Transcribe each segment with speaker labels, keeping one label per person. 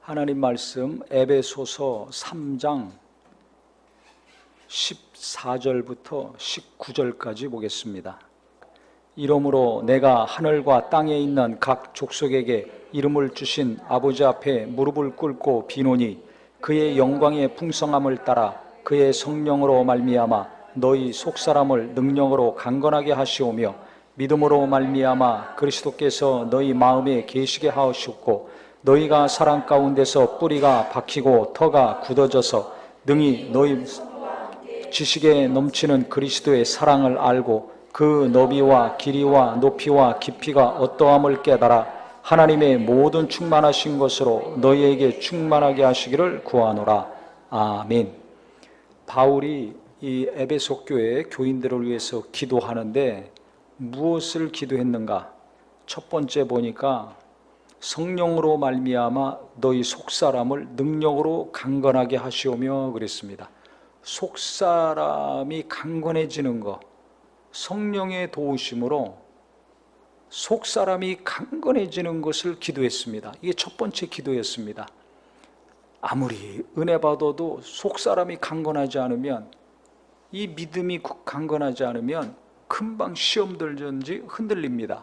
Speaker 1: 하나님 말씀 에베소서 3장 14절부터 19절까지 보겠습니다. 이러므로 내가 하늘과 땅에 있는 각 족속에게 이름을 주신 아버지 앞에 무릎을 꿇고 비노니 그의 영광의 풍성함을 따라 그의 성령으로 말미암아 너희 속사람을 능력으로 강건하게 하시오며 믿음으로 말미암아 그리스도께서 너희 마음에 계시게 하시옵고 너희가 사랑 가운데서 뿌리가 박히고 터가 굳어져서 능히 너희 지식에 넘치는 그리스도의 사랑을 알고 그 너비와 길이와 높이와 깊이가 어떠함을 깨달아 하나님의 모든 충만하신 것으로 너희에게 충만하게 하시기를 구하노라. 아멘. 바울이 이 에베소 교회 교인들을 위해서 기도하는데 무엇을 기도했는가? 첫 번째 보니까 성령으로 말미암아 너희 속사람을 능력으로 강건하게 하시오며 그랬습니다. 속사람이 강건해지는 것, 성령의 도우심으로 속사람이 강건해지는 것을 기도했습니다. 이게 첫 번째 기도였습니다. 아무리 은혜 받아도 속사람이 강건하지 않으면, 이 믿음이 강건하지 않으면 금방 시험 들든지 흔들립니다.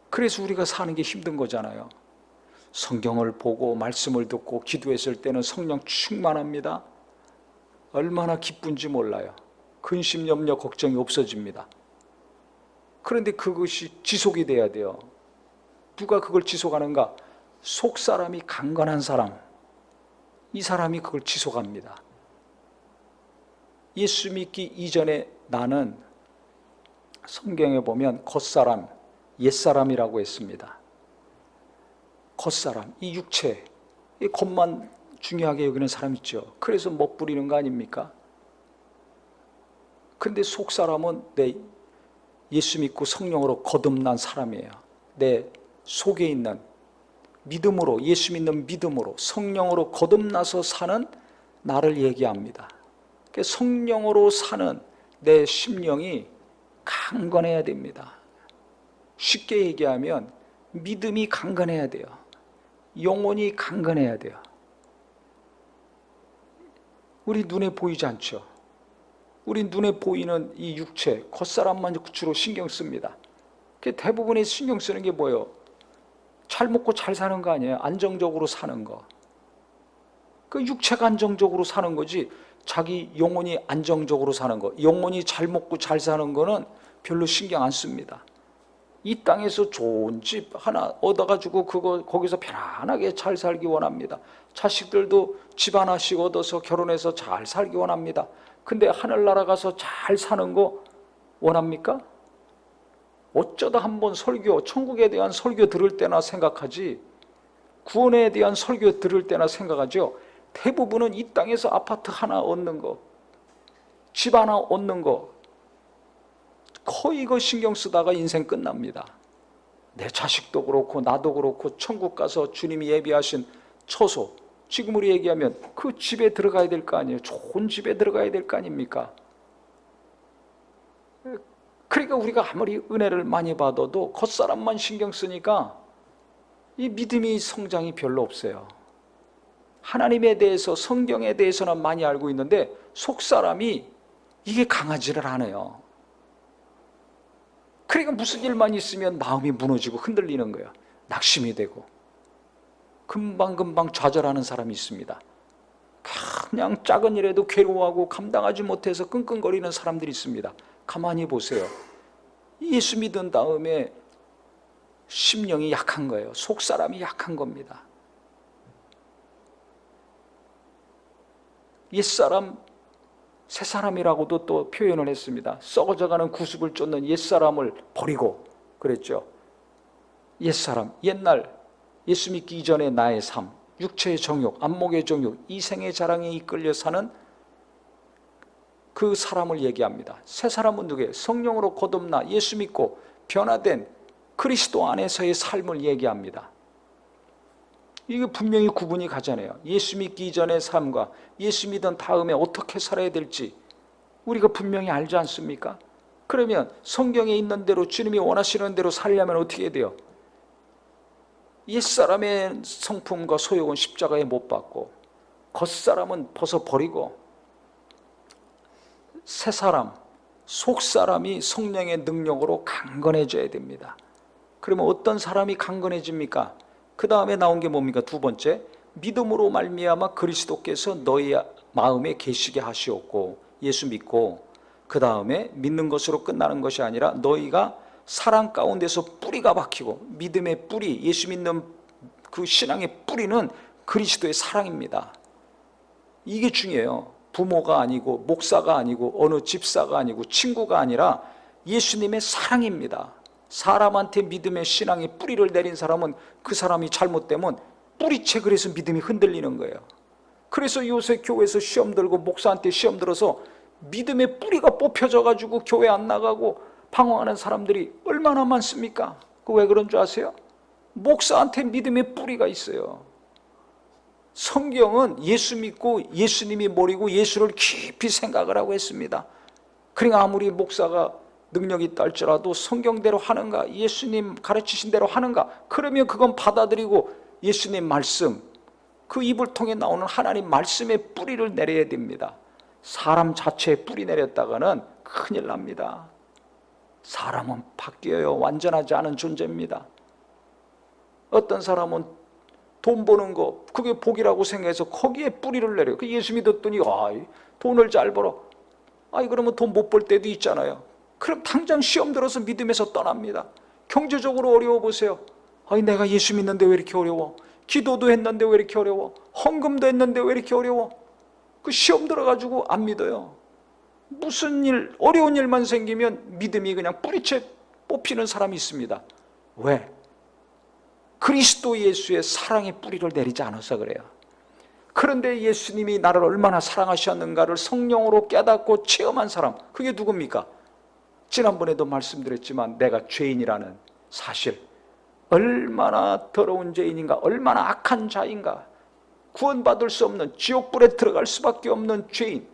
Speaker 1: 그래서 우리가 사는 게 힘든 거잖아요. 성경을 보고 말씀을 듣고 기도했을 때는 성령 충만합니다. 얼마나 기쁜지 몰라요. 근심, 염려, 걱정이 없어집니다. 그런데 그것이 지속이 돼야 돼요. 누가 그걸 지속하는가? 속사람이 강건한 사람, 이 사람이 그걸 지속합니다. 예수 믿기 이전에 나는 성경에 보면 겉사람, 옛사람이라고 했습니다. 겉사람, 이 육체, 이 겉만 중요하게 여기는 사람 있죠. 그래서 멋부리는 거 아닙니까? 근데 속사람은 내 예수 믿고 성령으로 거듭난 사람이에요. 내 속에 있는 믿음으로, 예수 믿는 믿음으로 성령으로 거듭나서 사는 나를 얘기합니다. 성령으로 사는 내 심령이 강건해야 됩니다. 쉽게 얘기하면 믿음이 강건해야 돼요. 영혼이 강건해야 돼요. 우리 눈에 보이지 않죠? 우리 눈에 보이는 이 육체, 겉사람만 주로 신경 씁니다. 대부분의 신경 쓰는 게 뭐예요? 잘 먹고 잘 사는 거 아니에요? 안정적으로 사는 거. 그 육체가 안정적으로 사는 거지, 자기 영혼이 안정적으로 사는 거, 영혼이 잘 먹고 잘 사는 거는 별로 신경 안 씁니다. 이 땅에서 좋은 집 하나 얻어가지고 거기서 편안하게 잘 살기 원합니다. 자식들도 집 하나씩 얻어서 결혼해서 잘 살기 원합니다. 근데 하늘나라 가서 잘 사는 거 원합니까? 어쩌다 한번 설교, 천국에 대한 설교 들을 때나 생각하지, 구원에 대한 설교 들을 때나 생각하죠. 대부분은 이 땅에서 아파트 하나 얻는 거, 집 하나 얻는 거, 거의 이거 신경 쓰다가 인생 끝납니다. 내 자식도 그렇고 나도 그렇고 천국 가서 주님이 예비하신 처소, 지금으로 얘기하면 그 집에 들어가야 될 거 아니에요. 좋은 집에 들어가야 될 거 아닙니까? 그러니까 우리가 아무리 은혜를 많이 받아도 겉사람만 신경 쓰니까 이 믿음이 성장이 별로 없어요. 하나님에 대해서, 성경에 대해서는 많이 알고 있는데 속사람이 이게 강하지를 않아요. 그러니까 무슨 일만 있으면 마음이 무너지고 흔들리는 거예요. 낙심이 되고 금방금방 좌절하는 사람이 있습니다. 그냥 작은 일에도 괴로워하고 감당하지 못해서 끙끙거리는 사람들이 있습니다. 가만히 보세요. 예수 믿은 다음에 심령이 약한 거예요. 속사람이 약한 겁니다. 옛사람, 새사람이라고도 또 표현을 했습니다. 썩어져가는 구습을 쫓는 옛사람을 버리고 그랬죠. 옛사람, 옛날 예수 믿기 이전의 나의 삶, 육체의 정욕, 안목의 정욕, 이생의 자랑에 이끌려 사는 그 사람을 얘기합니다. 새사람은 누구예요? 성령으로 거듭나 예수 믿고 변화된 그리스도 안에서의 삶을 얘기합니다. 이게 분명히 구분이 가잖아요. 예수 믿기 이전의 삶과 예수 믿은 다음에 어떻게 살아야 될지 우리가 분명히 알지 않습니까? 그러면 성경에 있는 대로 주님이 원하시는 대로 살려면 어떻게 해야 돼요? 옛사람의 성품과 소욕은 십자가에 못 박고 겉사람은 벗어버리고 새사람, 속사람이 성령의 능력으로 강건해져야 됩니다. 그러면 어떤 사람이 강건해집니까? 그 다음에 나온 게 뭡니까? 두 번째, 믿음으로 말미암아 그리스도께서 너희 마음에 계시게 하시었고, 예수 믿고 그 다음에 믿는 것으로 끝나는 것이 아니라 너희가 사랑 가운데서 뿌리가 박히고, 믿음의 뿌리, 예수 믿는 그 신앙의 뿌리는 그리스도의 사랑입니다. 이게 중요해요. 부모가 아니고 목사가 아니고 어느 집사가 아니고 친구가 아니라 예수님의 사랑입니다. 사람한테 믿음의 신앙의 뿌리를 내린 사람은 그 사람이 잘못되면 뿌리채 그래서 믿음이 흔들리는 거예요. 그래서 요새 교회에서 시험 들고 목사한테 시험 들어서 믿음의 뿌리가 뽑혀져 가지고 교회 안 나가고 방황하는 사람들이 얼마나 많습니까? 그 왜 그런 줄 아세요? 목사한테 믿음의 뿌리가 있어요. 성경은 예수 믿고 예수님이 뭐리고 예수를 깊이 생각을 하고 했습니다. 그러니까 아무리 목사가 능력이 있다 할지라도 성경대로 하는가, 예수님 가르치신 대로 하는가, 그러면 그건 받아들이고 예수님 말씀, 그 입을 통해 나오는 하나님 말씀의 뿌리를 내려야 됩니다. 사람 자체에 뿌리 내렸다가는 큰일 납니다. 사람은 바뀌어요. 완전하지 않은 존재입니다. 어떤 사람은 돈 버는 거 그게 복이라고 생각해서 거기에 뿌리를 내려요. 그 예수 믿었더니 돈을 잘 벌어. 그러면 돈 못 벌 때도 있잖아요. 그럼 당장 시험 들어서 믿음에서 떠납니다. 경제적으로 어려워 보세요. 내가 예수 믿는데 왜 이렇게 어려워? 기도도 했는데 왜 이렇게 어려워? 헌금도 했는데 왜 이렇게 어려워? 그 시험 들어가지고 안 믿어요. 무슨 일, 어려운 일만 생기면 믿음이 그냥 뿌리채 뽑히는 사람이 있습니다. 왜? 그리스도 예수의 사랑의 뿌리를 내리지 않아서 그래요. 그런데 예수님이 나를 얼마나 사랑하셨는가를 성령으로 깨닫고 체험한 사람, 그게 누굽니까? 지난번에도 말씀드렸지만 내가 죄인이라는 사실, 얼마나 더러운 죄인인가, 얼마나 악한 자인가, 구원받을 수 없는, 지옥불에 들어갈 수밖에 없는 죄인,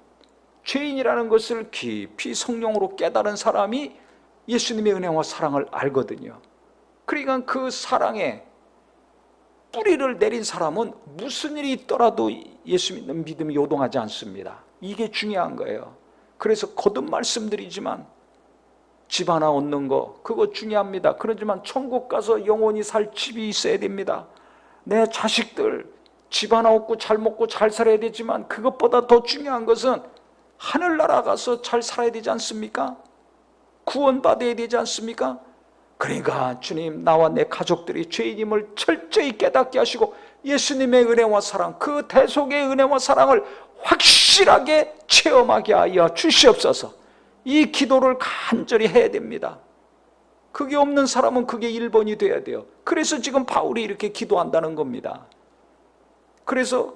Speaker 1: 죄인이라는 것을 깊이 성령으로 깨달은 사람이 예수님의 은혜와 사랑을 알거든요. 그러니까 그 사랑에 뿌리를 내린 사람은 무슨 일이 있더라도 예수 믿는 믿음이 요동하지 않습니다. 이게 중요한 거예요. 그래서 거듭 말씀드리지만 집 하나 얻는 거 그거 중요합니다. 그렇지만 천국 가서 영원히 살 집이 있어야 됩니다. 내 자식들 집 하나 얻고 잘 먹고 잘 살아야 되지만 그것보다 더 중요한 것은 하늘나라 가서 잘 살아야 되지 않습니까? 구원받아야 되지 않습니까? 그러니까 주님, 나와 내 가족들이 죄인임을 철저히 깨닫게 하시고 예수님의 은혜와 사랑, 그 대속의 은혜와 사랑을 확실하게 체험하게 하여 주시옵소서. 이 기도를 간절히 해야 됩니다. 그게 없는 사람은 그게 1번이 돼야 돼요. 그래서 지금 바울이 이렇게 기도한다는 겁니다. 그래서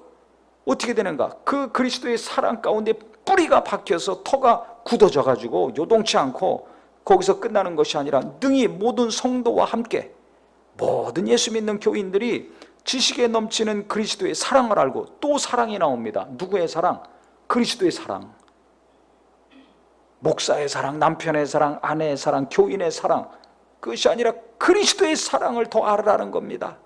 Speaker 1: 어떻게 되는가? 그 그리스도의 사랑 가운데 뿌리가 박혀서 터가 굳어져 가지고 요동치 않고 거기서 끝나는 것이 아니라 능히 모든 성도와 함께 모든 예수 믿는 교인들이 지식에 넘치는 그리스도의 사랑을 알고, 또 사랑이 나옵니다. 누구의 사랑? 그리스도의 사랑. 목사의 사랑, 남편의 사랑, 아내의 사랑, 교인의 사랑, 그것이 아니라 그리스도의 사랑을 더 알으라는 겁니다.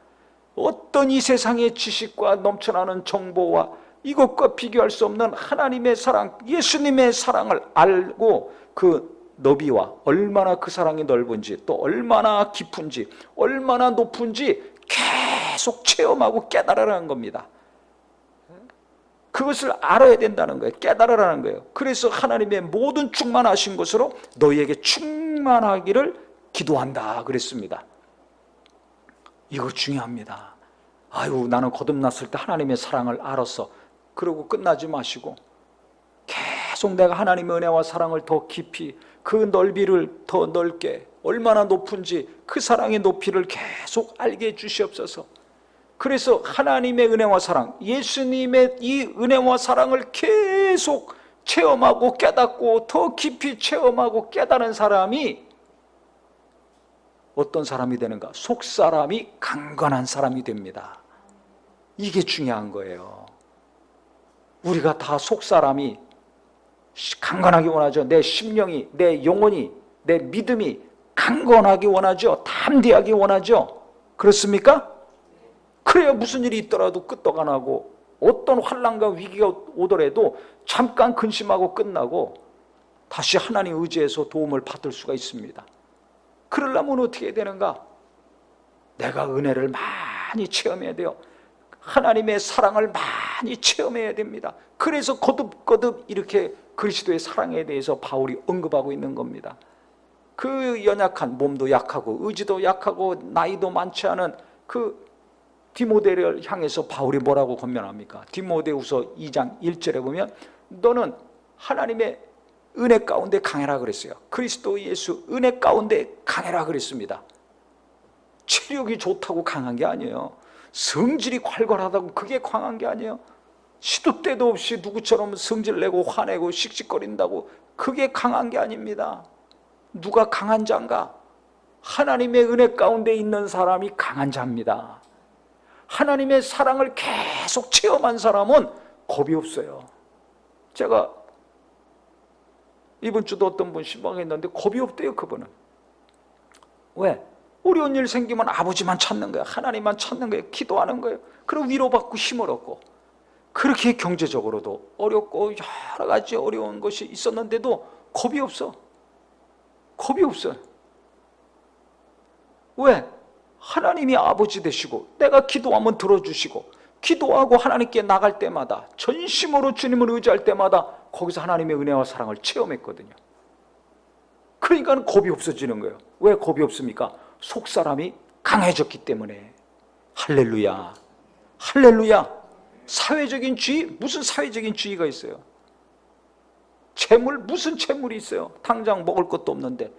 Speaker 1: 어떤 이 세상의 지식과 넘쳐나는 정보와 이것과 비교할 수 없는 하나님의 사랑, 예수님의 사랑을 알고 그 너비와 얼마나 그 사랑이 넓은지, 또 얼마나 깊은지, 얼마나 높은지 계속 체험하고 깨달으라는 겁니다. 그것을 알아야 된다는 거예요. 깨달으라는 거예요. 그래서 하나님의 모든 충만하신 것으로 너희에게 충만하기를 기도한다 그랬습니다. 이거 중요합니다. 나는 거듭났을 때 하나님의 사랑을 알았어. 그러고 끝나지 마시고 계속 내가 하나님의 은혜와 사랑을 더 깊이, 그 넓이를 더 넓게, 얼마나 높은지 그 사랑의 높이를 계속 알게 해주시옵소서. 그래서 하나님의 은혜와 사랑, 예수님의 이 은혜와 사랑을 계속 체험하고 깨닫고 더 깊이 체험하고 깨닫는 사람이 어떤 사람이 되는가? 속사람이 강건한 사람이 됩니다. 이게 중요한 거예요. 우리가 다 속사람이 강건하기 원하죠. 내 심령이, 내 영혼이, 내 믿음이 강건하기 원하죠. 담대하기 원하죠. 그렇습니까? 그래야 무슨 일이 있더라도 끄떡 안 하고, 어떤 환난과 위기가 오더라도 잠깐 근심하고 끝나고 다시 하나님 의지해서 도움을 받을 수가 있습니다. 그러려면 어떻게 해야 되는가? 내가 은혜를 많이 체험해야 돼요. 하나님의 사랑을 많이 체험해야 됩니다. 그래서 거듭거듭 이렇게 그리스도의 사랑에 대해서 바울이 언급하고 있는 겁니다. 그 연약한, 몸도 약하고 의지도 약하고 나이도 많지 않은 그 디모데를 향해서 바울이 뭐라고 권면합니까? 디모데후서 2장 1절에 보면 너는 하나님의 은혜 가운데 강해라 그랬어요. 그리스도 예수 은혜 가운데 강해라 그랬습니다. 체력이 좋다고 강한 게 아니에요. 성질이 괄괄하다고 그게 강한 게 아니에요. 시도 때도 없이 누구처럼 성질 내고 화내고 씩씩거린다고 그게 강한 게 아닙니다. 누가 강한 자인가? 하나님의 은혜 가운데 있는 사람이 강한 자입니다. 하나님의 사랑을 계속 체험한 사람은 겁이 없어요. 제가 이번 주도 어떤 분 신방했는데 겁이 없대요. 그분은. 왜? 어려운 일 생기면 아버지만 찾는 거예요. 하나님만 찾는 거예요. 기도하는 거예요. 그리고 위로받고 힘을 얻고. 그렇게 경제적으로도 어렵고 여러 가지 어려운 것이 있었는데도 겁이 없어. 겁이 없어요. 왜? 하나님이 아버지 되시고 내가 기도하면 들어주시고 기도하고 하나님께 나갈 때마다 전심으로 주님을 의지할 때마다 거기서 하나님의 은혜와 사랑을 체험했거든요. 그러니까 겁이 없어지는 거예요. 왜 겁이 없습니까? 속사람이 강해졌기 때문에. 할렐루야, 할렐루야. 사회적인 주의? 무슨 사회적인 주의가 있어요? 재물? 무슨 재물이 있어요? 당장 먹을 것도 없는데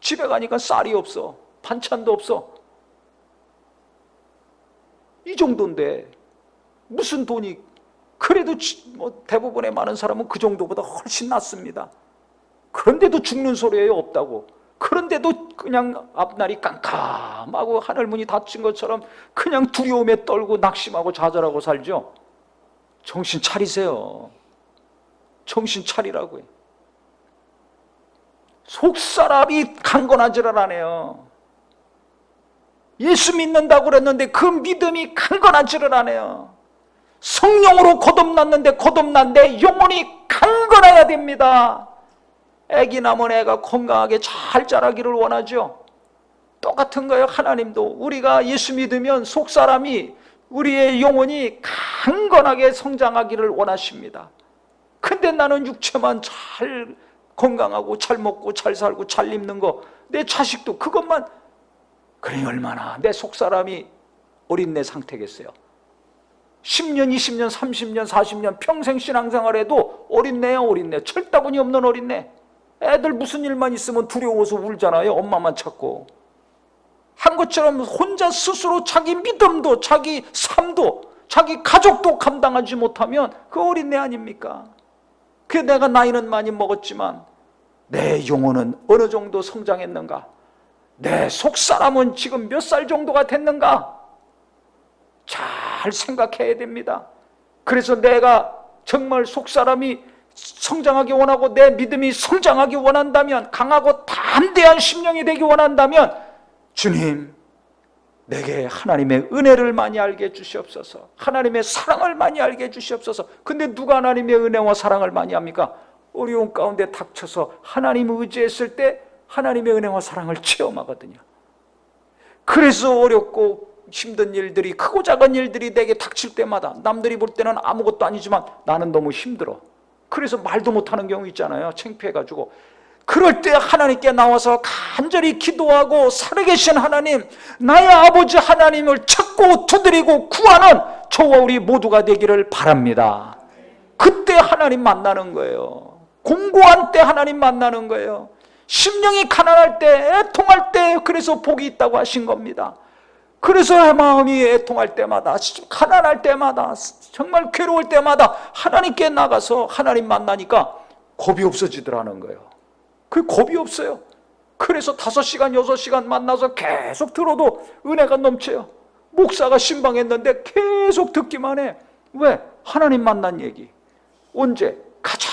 Speaker 1: 집에 가니까 쌀이 없어, 반찬도 없어. 이 정도인데 무슨 돈이, 그래도 대부분의 많은 사람은 그 정도보다 훨씬 낫습니다. 그런데도 죽는 소리예요. 없다고. 그런데도 그냥 앞날이 깜깜하고 하늘문이 닫힌 것처럼 그냥 두려움에 떨고 낙심하고 좌절하고 살죠. 정신 차리세요. 정신 차리라고요. 속사람이 강건하지를 않아요. 예수 믿는다고 그랬는데 그 믿음이 강건하지를 않아요. 성령으로 거듭났는데 영혼이 강건해야 됩니다. 애기 낳은 애가 건강하게 잘 자라기를 원하죠. 똑같은 거예요. 하나님도 우리가 예수 믿으면 속사람이, 우리의 영혼이 강건하게 성장하기를 원하십니다. 근데 나는 육체만 잘 건강하고 잘 먹고 잘 살고 잘 입는 거, 내 자식도 그것만, 그러니 얼마나 내 속사람이 어린애 상태겠어요. 10년, 20년, 30년, 40년 평생 신앙생활해도 어린애야 어린애. 철다분이 없는 어린애. 애들 무슨 일만 있으면 두려워서 울잖아요. 엄마만 찾고. 한 것처럼 혼자 스스로 자기 믿음도 자기 삶도 자기 가족도 감당하지 못하면 그 어린애 아닙니까? 그 내가 나이는 많이 먹었지만 내 영혼은 어느 정도 성장했는가? 내 속사람은 지금 몇 살 정도가 됐는가? 잘 생각해야 됩니다. 그래서 내가 정말 속사람이 성장하기 원하고 내 믿음이 성장하기 원한다면, 강하고 담대한 심령이 되기 원한다면, 주님 내게 하나님의 은혜를 많이 알게 해주시옵소서, 하나님의 사랑을 많이 알게 해주시옵소서. 근데 누가 하나님의 은혜와 사랑을 많이 합니까? 어려운 가운데 닥쳐서 하나님을 의지했을 때 하나님의 은혜와 사랑을 체험하거든요. 그래서 어렵고 힘든 일들이, 크고 작은 일들이 내게 닥칠 때마다 남들이 볼 때는 아무것도 아니지만 나는 너무 힘들어. 그래서 말도 못하는 경우 있잖아요. 창피해가지고. 그럴 때 하나님께 나와서 간절히 기도하고 살아계신 하나님, 나의 아버지 하나님을 찾고 두드리고 구하는 저와 우리 모두가 되기를 바랍니다. 그때 하나님 만나는 거예요. 공고한 때 하나님 만나는 거예요. 심령이 가난할 때, 애통할 때, 그래서 복이 있다고 하신 겁니다. 그래서 마음이 애통할 때마다, 가난할 때마다, 정말 괴로울 때마다 하나님께 나가서 하나님 만나니까 겁이 없어지더라는 거예요. 그 겁이 없어요. 그래서 5시간, 6시간 만나서 계속 들어도 은혜가 넘쳐요. 목사가 신방했는데 계속 듣기만 해. 왜? 하나님 만난 얘기. 언제? 가장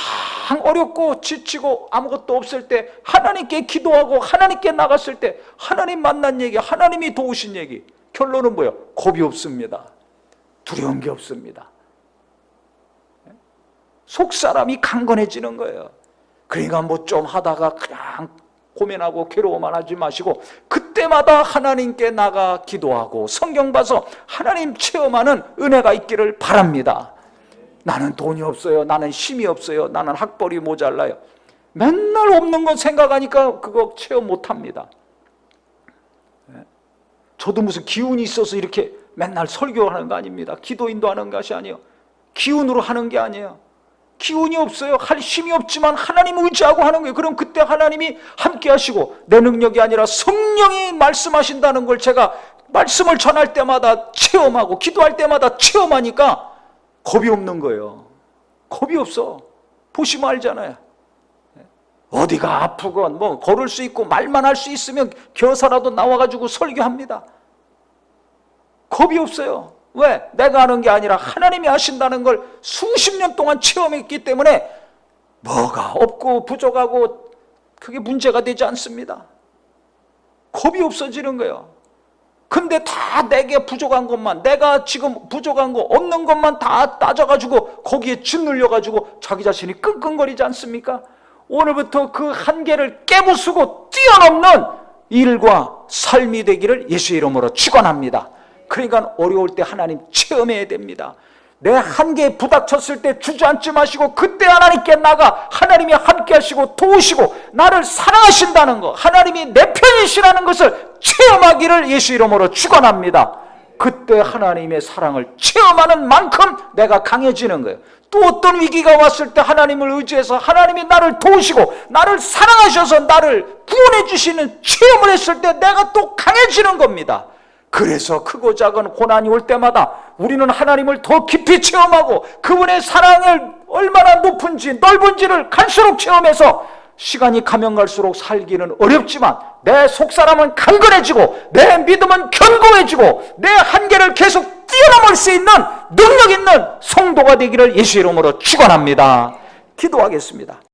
Speaker 1: 어렵고 지치고 아무것도 없을 때, 하나님께 기도하고 하나님께 나갔을 때 하나님 만난 얘기, 하나님이 도우신 얘기. 결론은 뭐예요? 겁이 없습니다. 두려운 게 없습니다. 속사람이 강건해지는 거예요. 그러니까 뭐 좀 하다가 그냥 고민하고 괴로워만 하지 마시고 그때마다 하나님께 나가 기도하고 성경 봐서 하나님 체험하는 은혜가 있기를 바랍니다. 나는 돈이 없어요. 나는 힘이 없어요. 나는 학벌이 모자라요. 맨날 없는 거 생각하니까 그거 체험 못합니다. 저도 무슨 기운이 있어서 이렇게 맨날 설교하는 거 아닙니다. 기도 인도하는 것이 아니에요. 기운으로 하는 게 아니에요. 기운이 없어요. 할 힘이 없지만 하나님 의지하고 하는 거예요. 그럼 그때 하나님이 함께 하시고 내 능력이 아니라 성령이 말씀하신다는 걸 제가 말씀을 전할 때마다 체험하고 기도할 때마다 체험하니까 겁이 없는 거예요. 겁이 없어. 보시면 알잖아요. 어디가 아프건 뭐 걸을 수 있고 말만 할 수 있으면 교사라도 나와가지고 설교합니다. 겁이 없어요. 왜? 내가 하는 게 아니라 하나님이 하신다는 걸 수십 년 동안 체험했기 때문에 뭐가 없고 부족하고 그게 문제가 되지 않습니다. 겁이 없어지는 거예요. 근데 다 내게 부족한 것만, 내가 지금 부족한 거 없는 것만 다 따져가지고 거기에 짓눌려가지고 자기 자신이 끙끙거리지 않습니까? 오늘부터 그 한계를 깨부수고 뛰어넘는 일과 삶이 되기를 예수의 이름으로 축원합니다. 그러니까 어려울 때 하나님 체험해야 됩니다. 내 한계에 부닥쳤을 때 주저앉지 마시고 그때 하나님께 나가 하나님이 함께 하시고 도우시고 나를 사랑하신다는 것, 하나님이 내 편이시라는 것을 체험하기를 예수 이름으로 축원합니다. 그때 하나님의 사랑을 체험하는 만큼 내가 강해지는 거예요. 또 어떤 위기가 왔을 때 하나님을 의지해서 하나님이 나를 도우시고 나를 사랑하셔서 나를 구원해 주시는 체험을 했을 때 내가 또 강해지는 겁니다. 그래서 크고 작은 고난이 올 때마다 우리는 하나님을 더 깊이 체험하고 그분의 사랑을 얼마나 높은지 넓은지를 갈수록 체험해서 시간이 가면 갈수록 살기는 어렵지만 내 속사람은 강건해지고 내 믿음은 견고해지고 내 한계를 계속 뛰어넘을 수 있는 능력 있는 성도가 되기를 예수 이름으로 축원합니다. 기도하겠습니다.